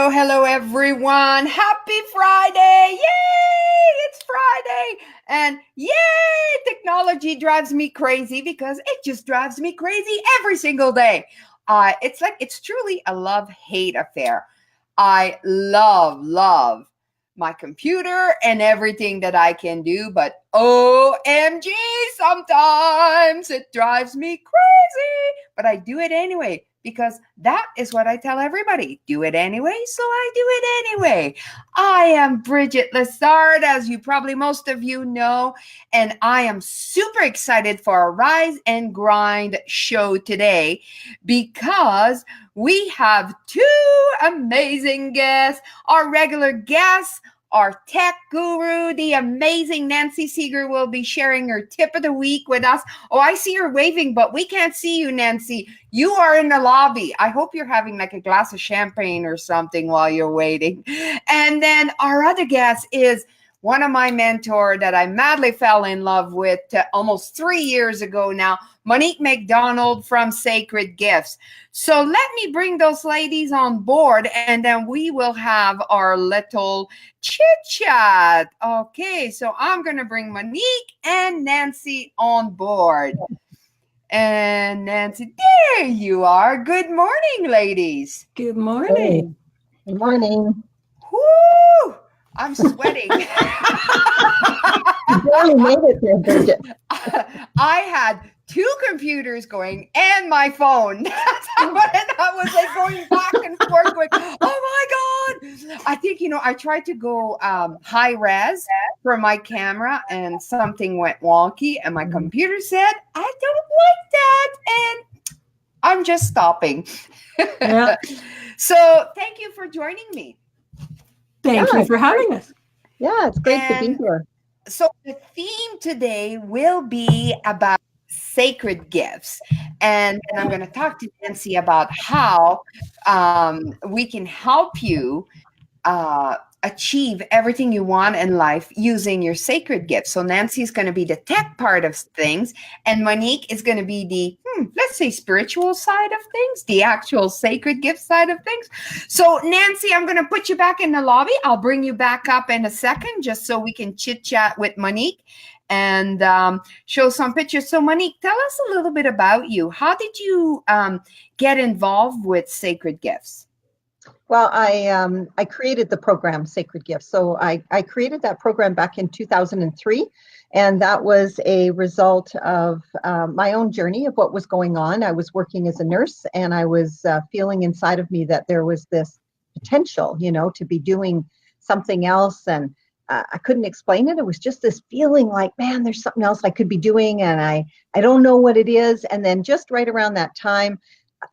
Hello, everyone. Happy Friday. Yay, it's Friday. And yay, technology drives me crazy because it just drives me crazy every single day. It's truly a love-hate affair. I love my computer and everything that I can do, but OMG, sometimes it drives me crazy. But I do it anyway because that is what I tell everybody. Do it anyway, so I do it anyway. I am Bridget Lessard, as you probably most of you know, and I am super excited for our Rise and Grind show today because we have two amazing guests. Our regular guests, our tech guru, the amazing Nancy Seeger, will be sharing her tip of the week with us. Oh, I see her waving, but we can't see you, Nancy. You are in the lobby. I hope you're having like a glass of champagne or something while you're waiting. And then our other guest is one of my mentors that I madly fell in love with almost 3 years ago now, Monique McDonald from Sacred Gifts. So let me bring those ladies on board and then we will have our little chit chat. Okay, so I'm going to bring Monique and Nancy on board. And Nancy, there you are. Good morning, ladies. Good morning. Hey. Good morning. Woo! I'm sweating. You barely made it there, Bridget. I had two computers going and my phone. I was like going back and forth going, oh my God. I think, I tried to go high res for my camera and something went wonky and my computer said, I don't like that. And I'm just stopping. Yeah. So thank you for joining me. Thank you for having us. Yeah, it's great to be here. So the theme today will be about sacred gifts. And I'm going to talk to Nancy about how we can help you achieve everything you want in life using your sacred gifts. So Nancy is going to be the tech part of things, and Monique is going to be the, let's say, spiritual side of things, the actual sacred gift side of things. So Nancy, I'm going to put you back in the lobby. I'll bring you back up in a second just so we can chit chat with Monique and show some pictures. So Monique, tell us a little bit about you. How did you get involved with sacred gifts? Well, I created the program Sacred Gifts. So I created that program back in 2003. And that was a result of my own journey of what was going on. I was working as a nurse and I was feeling inside of me that there was this potential, to be doing something else. And I couldn't explain it. It was just this feeling like, man, there's something else I could be doing. And I don't know what it is. And then just right around that time,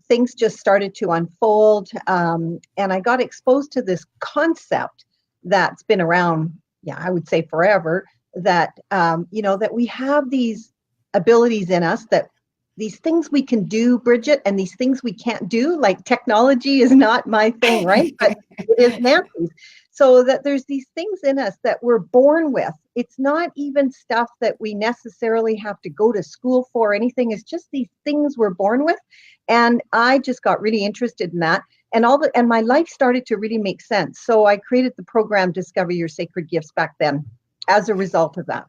things just started to unfold. And I got exposed to this concept that's been around, I would say forever, that, that we have these abilities in us, that these things we can do, Bridget, and these things we can't do. Like technology is not my thing, right? But it is Nancy's. So that there's these things in us that we're born with. It's not even stuff that we necessarily have to go to school for or anything. It's just these things we're born with. And I just got really interested in that. And my life started to really make sense. So I created the program Discover Your Sacred Gifts back then as a result of that.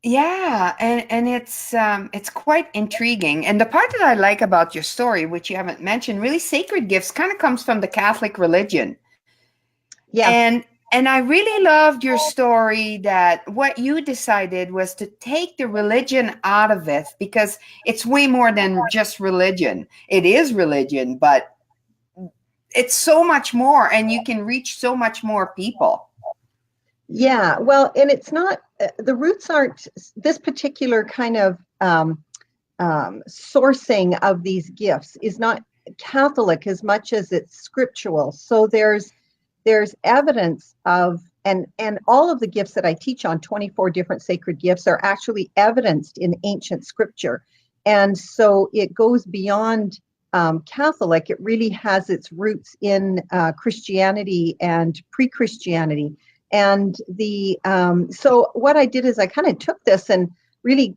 Yeah, and it's quite intriguing. And the part that I like about your story, which you haven't mentioned, really sacred gifts kind of comes from the Catholic religion. Yeah. And I really loved your story that what you decided was to take the religion out of it because it's way more than just religion. It is religion, but it's so much more and you can reach so much more people. Yeah, well, and it's not, the roots aren't this particular kind of sourcing of these gifts is not Catholic as much as it's scriptural. So there's evidence of, and all of the gifts that I teach on, 24 different sacred gifts, are actually evidenced in ancient scripture. And so it goes beyond Catholic. It really has its roots in Christianity and pre-Christianity. And so what I did is I kind of took this and really,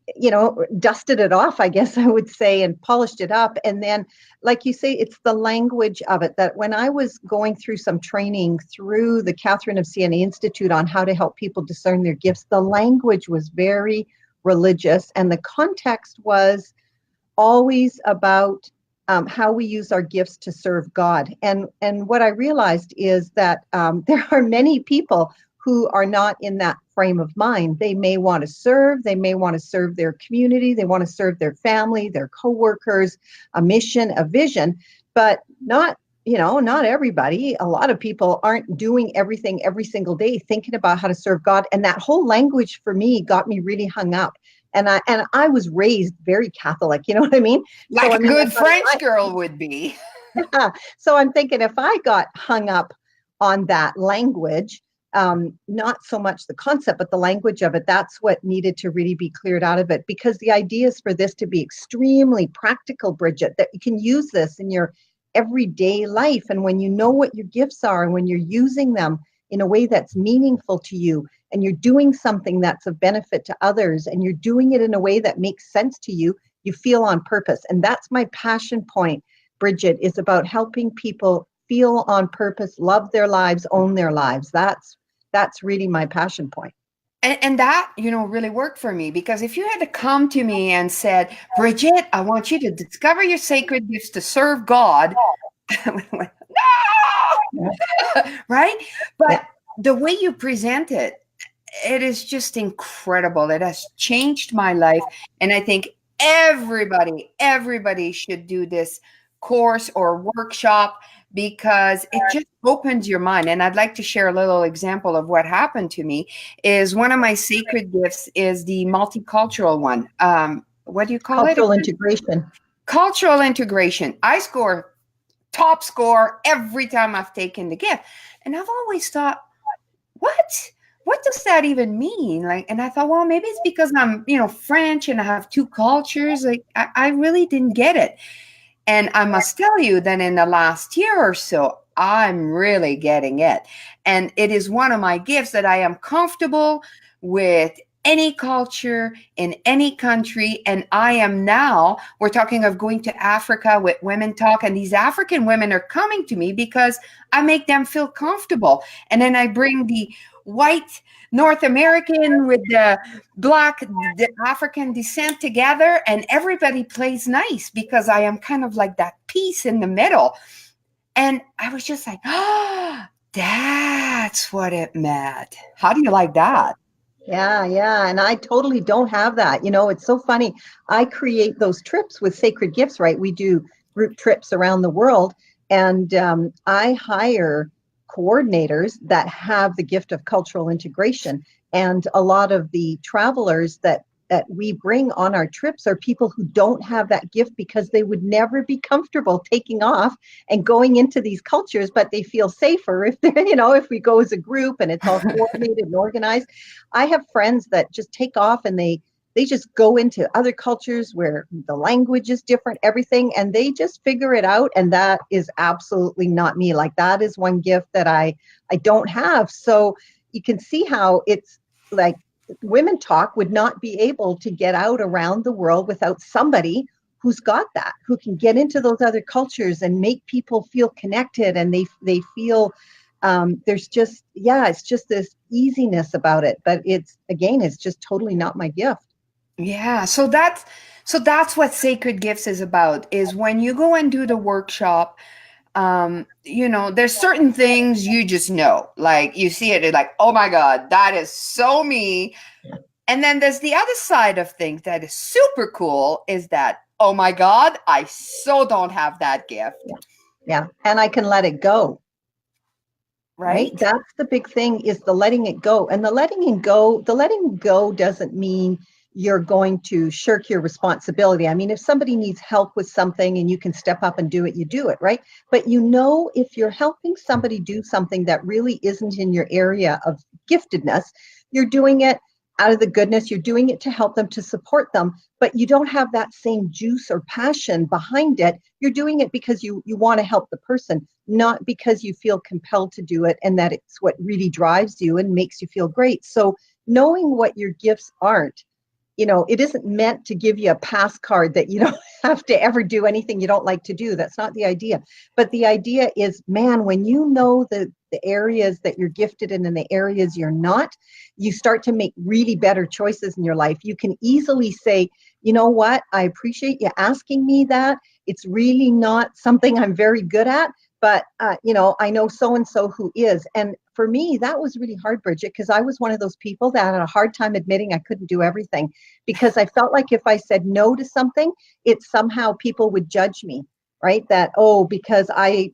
dusted it off, I guess I would say, and polished it up. And then, like you say, it's the language of it that when I was going through some training through the Catherine of Siena Institute on how to help people discern their gifts, the language was very religious, and the context was always about how we use our gifts to serve God. And what I realized is that there are many people who are not in that frame of mind. They may want to serve, their community, they want to serve their family, their coworkers, a mission, a vision, but not everybody. A lot of people aren't doing everything every single day, thinking about how to serve God. And that whole language for me got me really hung up. And I was raised very Catholic, you know what I mean? Like So, a good French girl would be. So I'm thinking if I got hung up on that language, not so much the concept, but the language of it, that's what needed to really be cleared out of it. Because the idea is for this to be extremely practical, Bridget, that you can use this in your everyday life. And when you know what your gifts are and when you're using them in a way that's meaningful to you, and you're doing something that's of benefit to others, and you're doing it in a way that makes sense to you, you feel on purpose. And that's my passion point, Bridget, is about helping people feel on purpose, love their lives, own their lives. That's really my passion point. And that, really worked for me, because if you had to come to me and said, Bridget, I want you to discover your sacred gifts to serve God, I would have went, no! Right? But the way you present it, it is just incredible. It has changed my life. And I think everybody should do this course or workshop, because it just opens your mind. And I'd like to share a little example of what happened to me. Is one of my sacred gifts is the multicultural one. What do you call it? Cultural integration. Cultural integration. I score top score every time I've taken the gift. And I've always thought, what does that even mean? And I thought, well, maybe it's because I'm, French and I have two cultures. I really didn't get it. And I must tell you that in the last year or so, I'm really getting it. And it is one of my gifts that I am comfortable with any culture in any country. And I am now, we're talking of going to Africa with Women Talk, and these African women are coming to me because I make them feel comfortable. And then I bring the white North American with the black the African descent together, and everybody plays nice because I am kind of like that piece in the middle. And I was just like, that's what it meant. How do you like that? Yeah. And I totally don't have that. It's so funny. I create those trips with Sacred Gifts, right? We do group trips around the world, and I hire coordinators that have the gift of cultural integration. And a lot of the travelers that we bring on our trips are people who don't have that gift, because they would never be comfortable taking off and going into these cultures, but they feel safer if they're, if we go as a group and it's all coordinated and organized. I have friends that just take off and they just go into other cultures where the language is different, everything, and they just figure it out. And that is absolutely not me. Like, that is one gift that I don't have. So you can see how it's like Women Talk would not be able to get out around the world without somebody who's got that, who can get into those other cultures and make people feel connected, and they feel there's just, it's just this easiness about it. But it's just totally not my gift. Yeah, so that's what Sacred Gifts is about, is when you go and do the workshop, there's certain things you just know, like you see it, it's like, oh my God, that is so me. And then there's the other side of things that is super cool, is that, oh my God, I so don't have that gift. Yeah. And I can let it go. Right? That's the big thing, is the letting it go. And the letting go doesn't mean you're going to shirk your responsibility. I mean, if somebody needs help with something and you can step up and do it, you do it, right? But if you're helping somebody do something that really isn't in your area of giftedness, you're doing it out of the goodness, you're doing it to help them, to support them, but you don't have that same juice or passion behind it. You're doing it because you want to help the person, not because you feel compelled to do it and that it's what really drives you and makes you feel great. So knowing what your gifts aren't it isn't meant to give you a pass card that you don't have to ever do anything you don't like to do. That's not the idea. But the idea is, man, when you know the areas that you're gifted in and the areas you're not, you start to make really better choices in your life. You can easily say, you know what, I appreciate you asking me that. It's really not something I'm very good at, but I know so-and-so who is. And for me, that was really hard, Bridget, because I was one of those people that had a hard time admitting I couldn't do everything, because I felt like if I said no to something, it somehow people would judge me, right? That, because I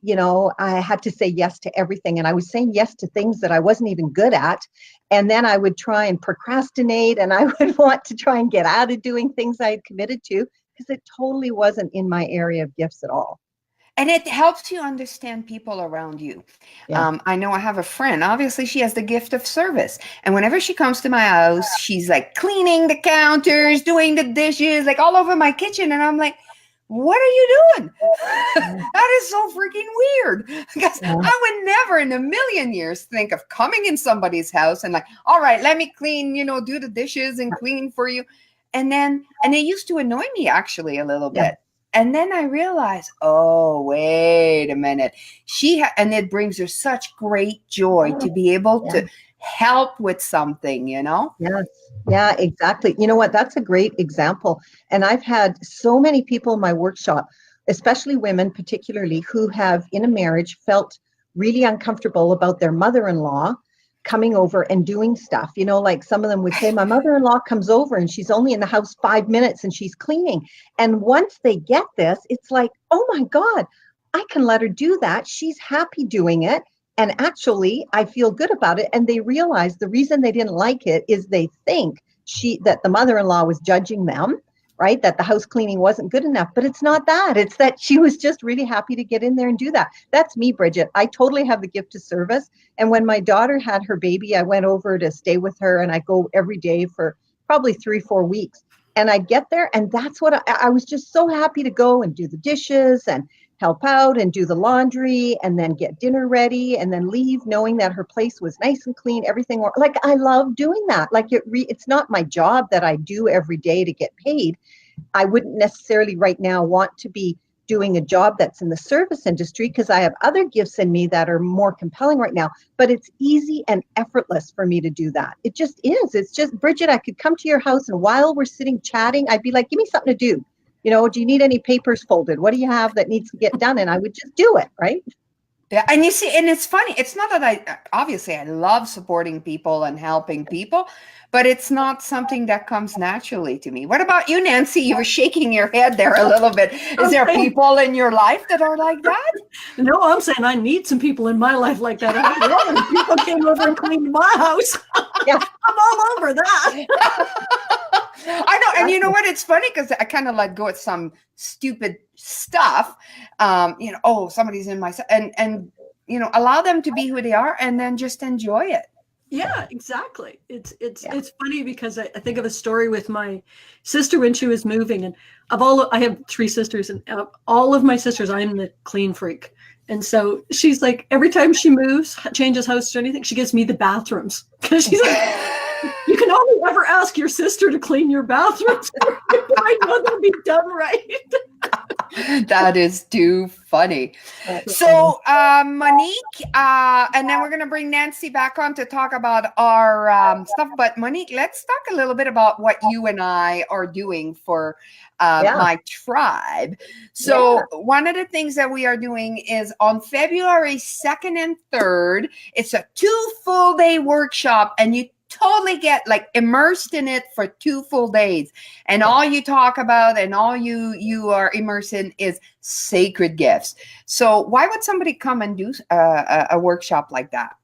had to say yes to everything, and I was saying yes to things that I wasn't even good at. And then I would try and procrastinate, and I would want to try and get out of doing things I had committed to, because it totally wasn't in my area of gifts at all. And it helps you understand people around you. Yeah. I know I have a friend, obviously she has the gift of service. And whenever she comes to my house, she's like cleaning the counters, doing the dishes, like all over my kitchen. And I'm like, what are you doing? That is so freaking weird. Because I would never in a million years think of coming in somebody's house and like, all right, let me clean, do the dishes and clean for you. And it used to annoy me actually a little bit. And then I realized, oh, wait a minute. And it brings her such great joy to be able to help with something, Yes. Yeah, exactly. You know what? That's a great example. And I've had so many people in my workshop, especially women particularly, who have in a marriage felt really uncomfortable about their mother-in-law coming over and doing stuff. Like some of them would say, my mother-in-law comes over and she's only in the house 5 minutes and she's cleaning. And once they get this, it's like, oh my God, I can let her do that. She's happy doing it. And actually, I feel good about it. And they realize the reason they didn't like it is they think that the mother-in-law was judging them, right? That the house cleaning wasn't good enough. But it's not that. It's that she was just really happy to get in there and do that. That's me, Bridget. I totally have the gift of service. And when my daughter had her baby, I went over to stay with her, and I go every day for probably 3-4 weeks. And I get there, and that's what I was just so happy to go and do the dishes and help out and do the laundry and then get dinner ready and then leave knowing that her place was nice and clean, everything. Like, I love doing that. Like, it's not my job that I do every day to get paid. I wouldn't necessarily right now want to be doing a job that's in the service industry, because I have other gifts in me that are more compelling right now, but it's easy and effortless for me to do that. It just is. It's just, Bridget, I could come to your house, and while we're sitting chatting, I'd be like, give me something to do. Do you need any papers folded? What do you have that needs to get done? And I would just do it, right? Yeah, and you see, and it's funny. It's not that obviously I love supporting people and helping people, but it's not something that comes naturally to me. What about you, Nancy? You were shaking your head there a little bit. Is there people in your life that are like that? No, I'm saying I need some people in my life like that. I love it. People came over and cleaned my house. Yeah. I'm all over that. I know. And you know what? It's funny because I kind of let go at some stupid stuff. Somebody's in my, and allow them to be who they are and then just enjoy it. Yeah, exactly. It's funny because I think of a story with my sister when she was moving, and I have 3 sisters, and all of my sisters, I'm the clean freak. And so she's like, every time she moves, changes house or anything, she gives me the bathrooms, because she's like, you can only ever ask your sister to clean your bathrooms. I know they'll be done right. That is too funny. So, Monique, and then we're going to bring Nancy back on to talk about our stuff. But Monique, let's talk a little bit about what you and I are doing for my tribe. So one of the things that we are doing is on February 2nd and 3rd, it's a 2 full day workshop, and you totally get like immersed in it for 2 full days. And all you talk about and all you are immersed in is sacred gifts. So why would somebody come and do a workshop like that?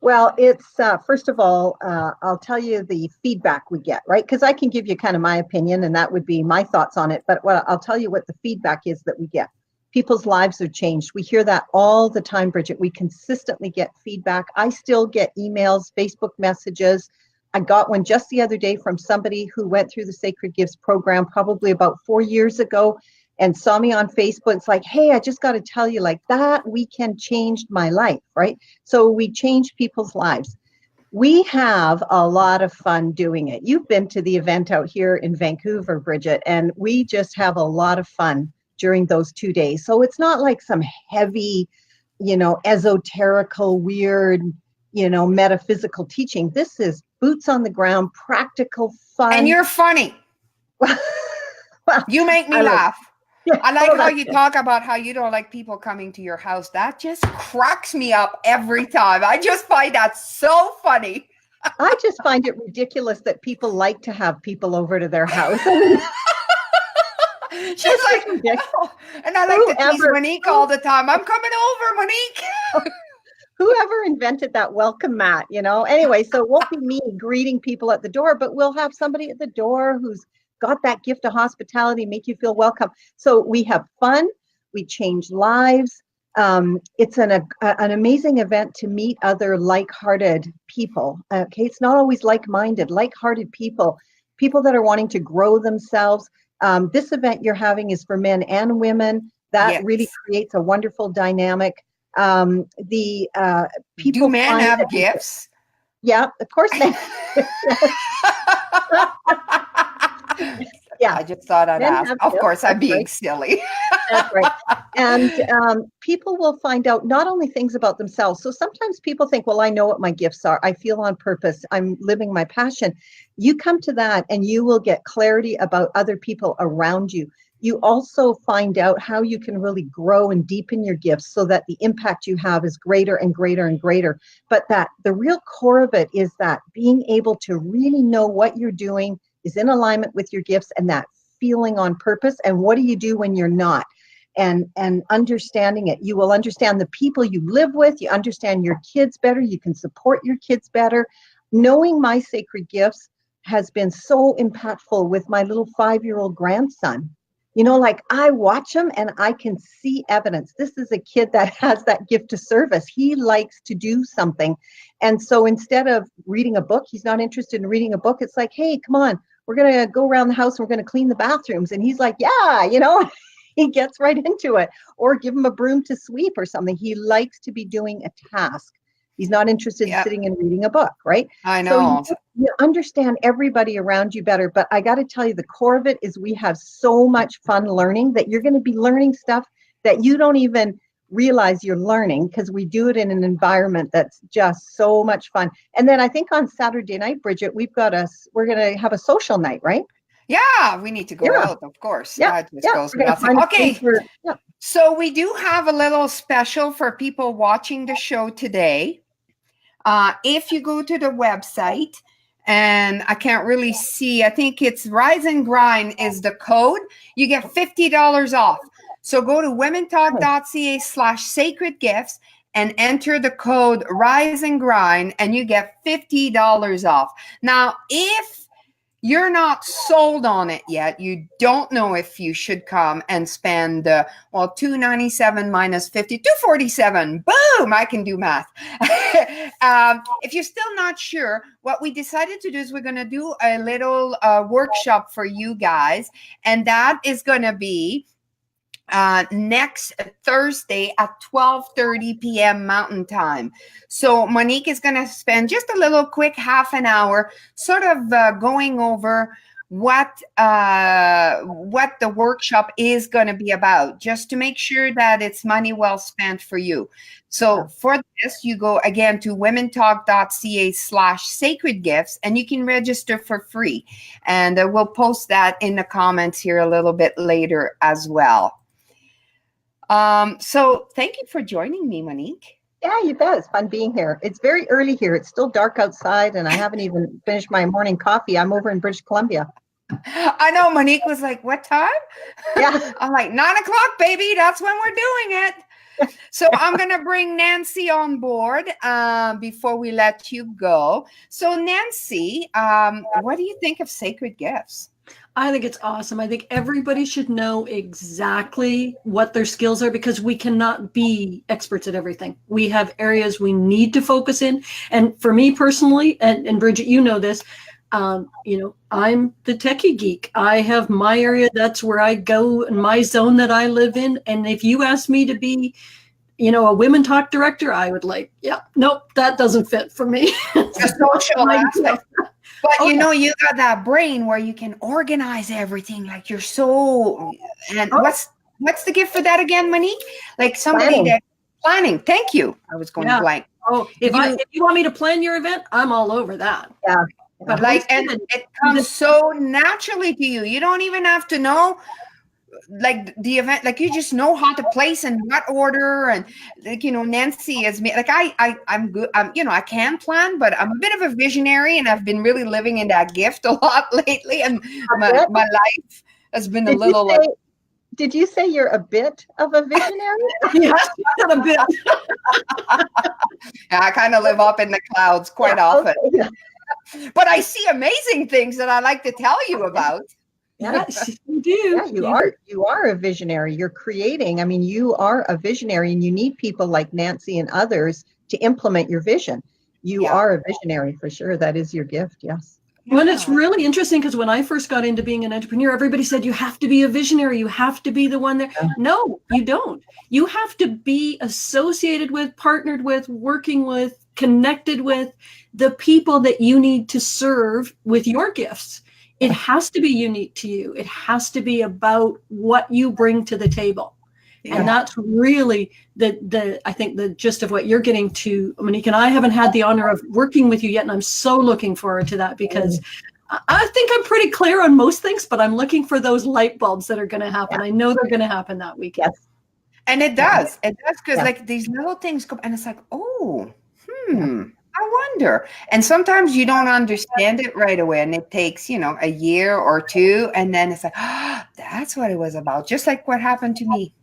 Well, it's first of all, I'll tell you the feedback we get, right? Because I can give you kind of my opinion, and that would be my thoughts on it. But I'll tell you what the feedback is that we get. People's lives are changed. We hear that all the time, Bridget. We consistently get feedback. I still get emails, Facebook messages. I got one just the other day from somebody who went through the Sacred Gifts program probably about 4 years ago and saw me on Facebook. It's like, hey, I just got to tell you, like, that weekend changed my life, right? So we change people's lives. We have a lot of fun doing it. You've been to the event out here in Vancouver, Bridget, and we just have a lot of fun during those 2 days. So it's not like some heavy, esoterical, weird, metaphysical teaching. This is boots on the ground, practical fun. And you're funny. Well, you make me laugh. Yeah, I like how you talk about how you don't like people coming to your house. That just cracks me up every time. I just find that so funny. I just find it ridiculous that people like to have people over to their house. She's like, oh. And I like to tease Monique all the time. I'm coming over, Monique. Whoever invented that welcome mat, Anyway, so it won't be me greeting people at the door, but we'll have somebody at the door who's got that gift of hospitality, make you feel welcome. So we have fun, we change lives. It's an amazing event to meet other like-hearted people. Okay, it's not always like-minded, like-hearted people that are wanting to grow themselves. This event you're having is for men and women. That really creates a wonderful dynamic. The people. Do men have gifts? Yeah, of course they. Yeah, I just thought I'd ask. Of course, I'm being silly. That's right. And people will find out not only things about themselves. So sometimes people think, well, I know what my gifts are. I feel on purpose. I'm living my passion. You come to that and you will get clarity about other people around you. You also find out how you can really grow and deepen your gifts so that the impact you have is greater and greater and greater. But that the real core of it is that being able to really know what you're doing is in alignment with your gifts, and that feeling on purpose. And what do you do when you're not? And understanding it. You will understand the people you live with. You understand your kids better. You can support your kids better. Knowing my sacred gifts has been so impactful with my little 5-year-old grandson. Like I watch him and I can see evidence. This is a kid that has that gift of service. He likes to do something. And so instead of reading a book, he's not interested in reading a book. It's like, hey, come on, we're going to go around the house and we're going to clean the bathrooms. And he's like, yeah, he gets right into it. Or give him a broom to sweep or something. He likes to be doing a task. He's not interested in sitting and reading a book, right? I know. So you understand everybody around you better. But I got to tell you, the core of it is we have so much fun learning that you're going to be learning stuff that you don't even realize you're learning, because we do it in an environment that's just so much fun. And then I think on Saturday night, Bridget, we're going to have a social night, right? Yeah, we need to go out, of course. Yeah, Okay. So we do have a little special for people watching the show today. If you go to the website, and I can't really see, I think it's Rise and Grind is the code, you get $50 off. So go to womentalk.ca/sacred gifts and enter the code Rise and Grind, and you get $50 off. Now, if you're not sold on it yet, you don't know if you should come and spend $297 minus 50, $247. Boom, I can do math. If you're still not sure, what we decided to do is we're going to do a little workshop for you guys, and that is going to be next Thursday at 12:30 p.m. Mountain Time. So Monique is going to spend just a little quick half an hour sort of going over what the workshop is going to be about, just to make sure that it's money well spent for you. So for this, you go again to womentalk.ca/sacred gifts, and you can register for free. And we'll post that in the comments here a little bit later as well. So thank you for joining me, Monique. Yeah, you bet. It's fun being here. It's very early here. It's still dark outside, and I haven't even finished my morning coffee. I'm over in British Columbia. I know. Monique was like, what time? Yeah. I'm like, 9 o'clock, baby. That's when we're doing it. So I'm going to bring Nancy on board before we let you go. So Nancy, what do you think of sacred gifts? I think it's awesome. I think everybody should know exactly what their skills are, because we cannot be experts at everything. We have areas we need to focus in. And for me personally, and Bridget, you know this, I'm the techie geek. I have my area. That's where I go, in my zone that I live in. And if you ask me to be a women talk director, I would like, yeah, nope, that doesn't fit for me. The social aspect. But Oh, you got that brain where you can organize everything. Like you're so, and what's the gift for that again, Monique? Like somebody Planning. that planning. Thank you. I was going blank. Oh, if you want me to plan your event, I'm all over that. Yeah. But and it comes so naturally to you. You don't even have to know like the event, like you just know how to place and what order, and like Nancy is me. Like I'm good. I can plan, but I'm a bit of a visionary, and I've been really living in that gift a lot lately. And my life has been a little. Did you say you're a bit of a visionary? Yes, a bit. Yeah, I kind of live up in the clouds quite often. Okay. But I see amazing things that I like to tell you about. Yes, you do. Yeah, you are a visionary. You're creating. I mean, you are a visionary, and you need people like Nancy and others to implement your vision. You are a visionary for sure. That is your gift. Yes. Well, it's really interesting because when I first got into being an entrepreneur, everybody said you have to be a visionary. You have to be the one there. Yeah. No, you don't. You have to be associated with, partnered with, working with, connected with the people that you need to serve with your gifts. It has to be unique to you. It has to be about what you bring to the table. Yeah. And that's really I think the gist of what you're getting to, Monique. And I haven't had the honor of working with you yet, and I'm so looking forward to that because I think I'm pretty clear on most things, but I'm looking for those light bulbs that are going to happen. I know they're going to happen that weekend. Yes. And it does. It does, because like these little things come, and it's like, I wonder. And sometimes you don't understand it right away, and it takes, a year or two, and then it's like, that's what it was about. Just like what happened to me.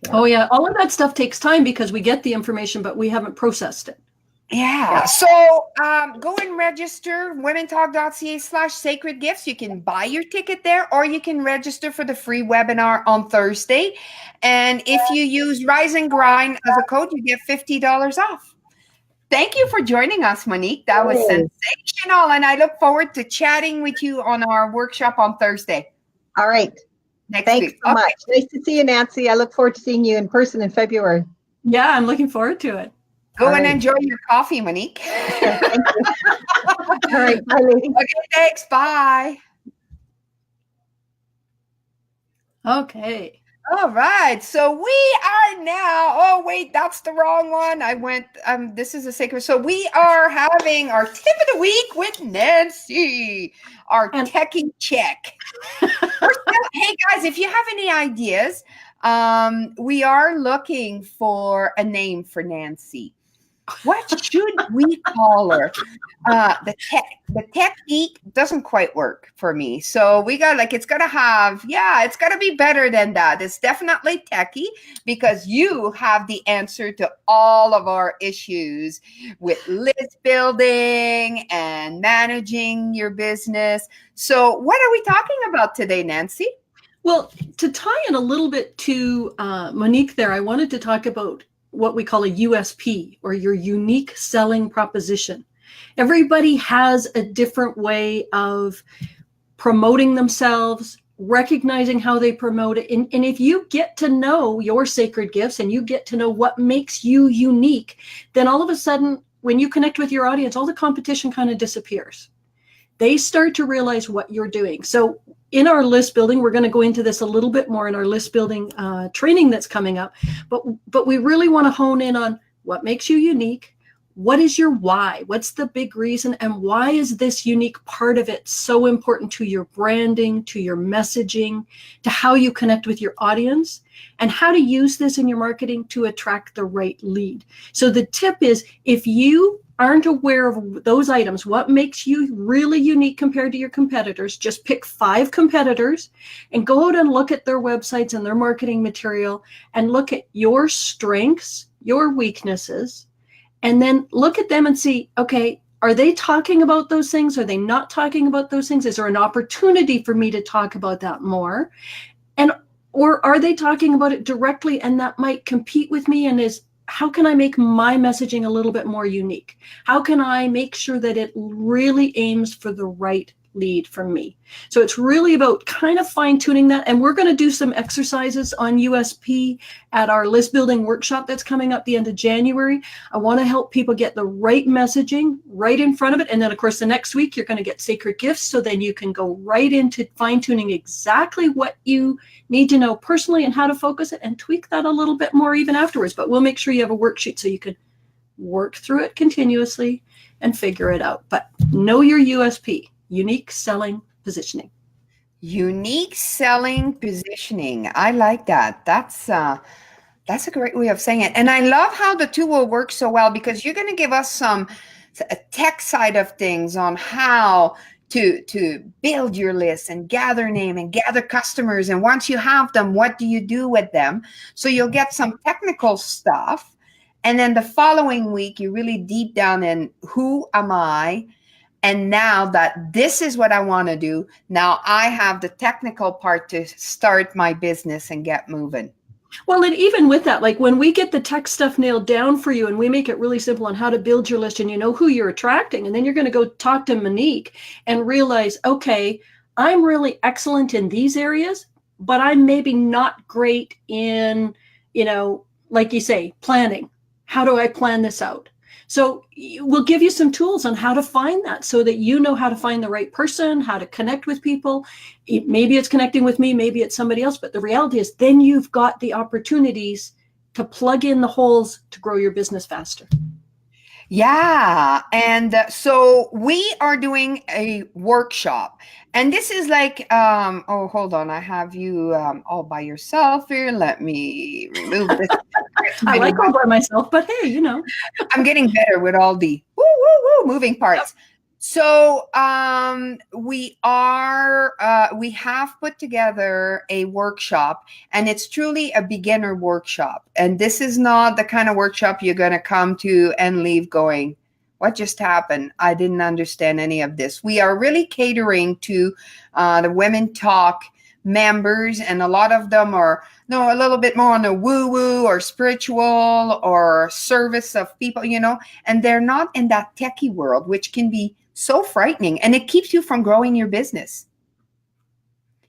Oh yeah, all of that stuff takes time because we get the information, but we haven't processed it. Yeah. So go and register womentalk.ca/sacred gifts. You can buy your ticket there, or you can register for the free webinar on Thursday. And if you use Rise and Grind as a code, you get $50 off. Thank you for joining us, Monique. That was sensational. And I look forward to chatting with you on our workshop on Thursday. All right. Thanks so much. Nice to see you, Nancy. I look forward to seeing you in person in February. Yeah, I'm looking forward to it. Go and enjoy your coffee, Monique. Thank you. All right. Bye, lady. Okay, thanks. Bye. Okay. All right. So we are now, oh, wait, that's the wrong one. I went, this is a sacred. So we are having our tip of the week with Nancy, our techie check. Hey guys, if you have any ideas, we are looking for a name for Nancy. What should we call her? The tech geek doesn't quite work for me. So we got it's got to be better than that. It's definitely techie, because you have the answer to all of our issues with list building and managing your business. So what are we talking about today, Nancy? Well, to tie in a little bit to Monique there, I wanted to talk about what we call a USP, or your unique selling proposition. Everybody has a different way of promoting themselves, recognizing how they promote it. And if you get to know your sacred gifts and you get to know what makes you unique, then all of a sudden, when you connect with your audience, all the competition kind of disappears. They start to realize what you're doing. So in our list building, we're going to go into this a little bit more in our list building training that's coming up. But we really want to hone in on what makes you unique. What is your why? What's the big reason? And why is this unique part of it so important to your branding, to your messaging, to how you connect with your audience, and how to use this in your marketing to attract the right lead? So the tip is, if you aren't aware of those items, what makes you really unique compared to your competitors, just pick 5 competitors and go out and look at their websites and their marketing material and look at your strengths, your weaknesses, and then look at them and see, okay, are they talking about those things? Are they not talking about those things? Is there an opportunity for me to talk about that more? Or are they talking about it directly and that might compete with me? And how can I make my messaging a little bit more unique? How can I make sure that it really aims for the right lead from me. So it's really about kind of fine tuning that. And we're going to do some exercises on USP at our list building workshop that's coming up the end of January. I want to help people get the right messaging right in front of it. And then of course, the next week you're going to get sacred gifts. So then you can go right into fine tuning exactly what you need to know personally and how to focus it and tweak that a little bit more even afterwards. But we'll make sure you have a worksheet so you can work through it continuously and figure it out. But know your USP. Unique selling positioning. Unique selling positioning. I like that. That's a great way of saying it. And I love how the two will work so well, because you're going to give us some tech side of things on how to build your list and gather name and gather customers. And once you have them, what do you do with them? So you'll get some technical stuff. And then the following week, you really deep down in who am I? And now that this is what I want to do, now I have the technical part to start my business and get moving. Well, and even with that, like when we get the tech stuff nailed down for you and we make it really simple on how to build your list and you know who you're attracting, and then you're going to go talk to Monique and realize, okay, I'm really excellent in these areas, but I'm maybe not great in, like you say, planning. How do I plan this out? So we'll give you some tools on how to find that so that you know how to find the right person, how to connect with people. Maybe it's connecting with me, maybe it's somebody else. But the reality is then you've got the opportunities to plug in the holes to grow your business faster. Yeah. And so we are doing a workshop. And this is like, oh, hold on. I have you all by yourself here. Let me remove this. I like all by myself, but hey, I'm getting better with all the woo, woo, woo moving parts. Yep. So we have put together a workshop, and it's truly a beginner workshop. And this is not the kind of workshop you're going to come to and leave going, what just happened? I didn't understand any of this. We are really catering to the Women Talk members, and a lot of them are a little bit more on the woo-woo or spiritual or service of people, and they're not in that techie world, which can be so frightening, and it keeps you from growing your business.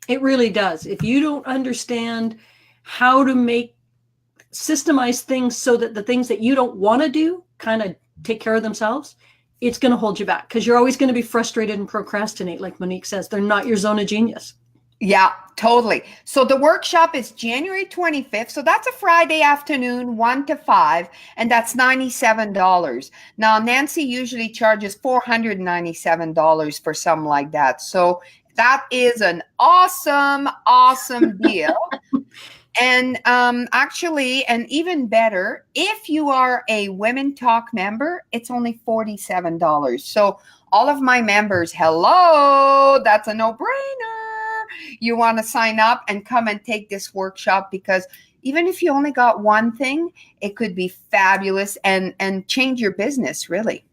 It really does. If you don't understand how to systemize things so that the things that you don't want to do kind of take care of themselves, it's going to hold you back because you're always going to be frustrated and procrastinate. Like Monique says, they're not your zone of genius. Yeah, totally. So the workshop is January 25th. So that's a Friday afternoon, 1 to 5, and that's $97. Now, Nancy usually charges $497 for something like that. So that is an awesome, awesome deal. And actually, and even better, if you are a Women Talk member, it's only $47. So all of my members, hello, that's a no-brainer. You want to sign up and come and take this workshop, because even if you only got one thing, it could be fabulous and change your business, really.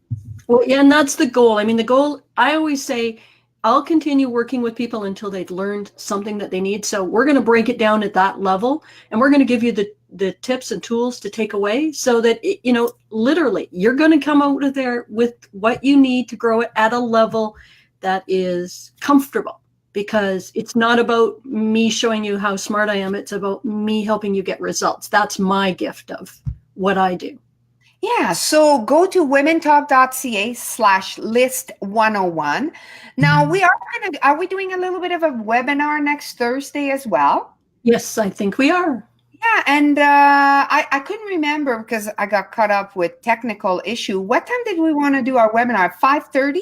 Well, yeah, and that's the goal. I mean, the goal, I always say, I'll continue working with people until they've learned something that they need. So we're going to break it down at that level, and we're going to give you the tips and tools to take away so that, literally, you're going to come out of there with what you need to grow it at a level that is comfortable. Because it's not about me showing you how smart I am. It's about me helping you get results. That's my gift of what I do. Yeah. So go to womentalk.ca/list101. Now are we doing a little bit of a webinar next Thursday as well? Yes, I think we are. Yeah. And I couldn't remember because I got caught up with technical issue. What time did we want to do our webinar? 5:30?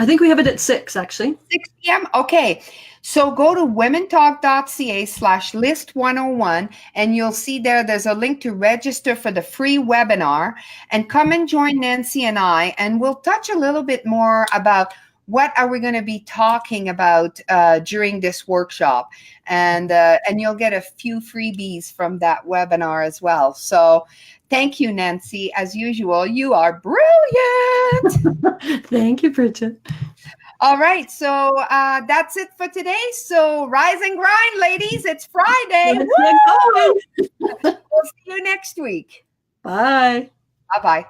I think we have it at 6, actually. 6 p.m. Okay. So go to womentalk.ca/list101, and you'll see there's a link to register for the free webinar, and come and join Nancy and I, and we'll touch a little bit more about what are we going to be talking about during this workshop, and you'll get a few freebies from that webinar as well. So thank you, Nancy. As usual, you are brilliant. Thank you, Bridget. All right. So that's it for today. So rise and grind, ladies. It's Friday. We'll see you next week. Bye. Bye-bye.